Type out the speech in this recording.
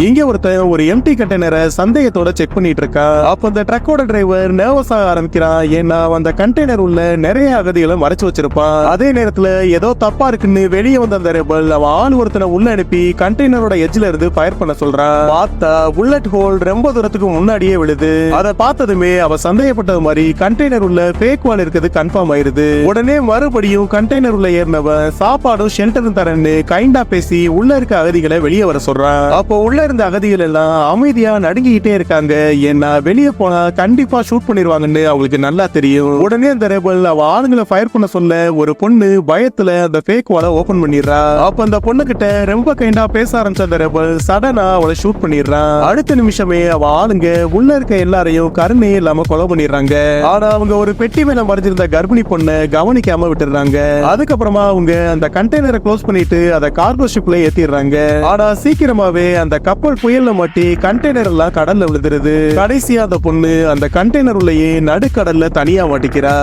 இங்க ஒருத்தன் ஒரு எம்டி கண்டெய்னரை சந்தேகத்தோட செக் பண்ணிட்டு இருக்கான். அப்ப அந்த ட்ரக்கோட டிரைவர் நர்வஸ் ஆக ஆரம்பிக்கிறான். ஏன்னா அந்த கண்டெய்னர் உள்ள நிறைய அகதிகளை மறைச்சு வச்சிருப்பான். அதே நேரத்துல ஏதோ தப்பா இருக்குன்னு வெளியே வந்த அந்த ரெபல் அவன் ஆள் ஒருத்தனை உள்ள அனுப்பி கண்டெய்னரோட எட்ஜ்ல இருந்து ஃபயர் பண்ண சொல்றான். பார்த்தா புல்லட் ஹோல் ரொம்ப தூரத்துக்கு முன்னாடியே விழுது. அதை பார்த்ததுமே அவ சந்தேகப்பட்டது மாதிரி கண்டெய்னர் உள்ள ஃபேக் வால் இருக்குது கன்ஃபார்ம் ஆயிருது. உடனே மறுபடியும் கண்டெய்னர் உள்ள ஏறினவன் சாப்பாடும் ஷெல்டரும் தரேன்னு கைண்டா பேசி உள்ள இருக்க அகதிகளை வெளியே வர சொல்றான். அப்போ உள்ள இருந்த அகதிகள் எல்லாம் அமைதியா நடுங்கிட்டே இருக்காங்க. ஏன்னா வெளியே போனா கண்டிப்பா ஷூட் பண்ணிடுவாங்கன்னு அவங்களுக்கு நல்லா தெரியும். உடனே அந்த ரெபல் அவ ஆளுங்களை ஃபயர் பண்ண சொல்ல ஒரு பொண்ணு பயத்துல அந்த ஃபேக் வாலை ஓபன் பண்ணிடுறா. அப்ப அந்த பொண்ணு கிட்ட ரொம்ப கைண்டா பேச ஆரம்பிச்ச அந்த ரெபல் சடனா அவளை ஷூட் பண்ணிடுறான். அடுத்த நிமிஷமே அவ ஆளுங்க உள்ள இருக்க எல்லாரையும் கருணை இல்லாம கொலை பண்ணிடுறாங்க. ஆனா அவங்க ஒரு பெட்டி மேல மறைஞ்சிருந்த கர்ப்பிணி பொண்ணை கவனிக்காம விட்டுறாங்க. அதுக்கப்புறமா அவங்க அந்த கண்டெய்னரை க்ளோஸ் பண்ணிட்டு அதை கார்கோ ஷிப்ல ஏத்திடுறாங்க. ஆனா சீக்கிரமாவே அந்த கப்பல் புயல்ல மாட்டி கண்டெய்னர் எல்லாம் கடல்ல விழுந்துருது. கடைசியா அந்த பொண்ணு அந்த கண்டெய்னர் உள்ளேயே நடுக்கடல்ல தனியா மாட்டிக்கிறா.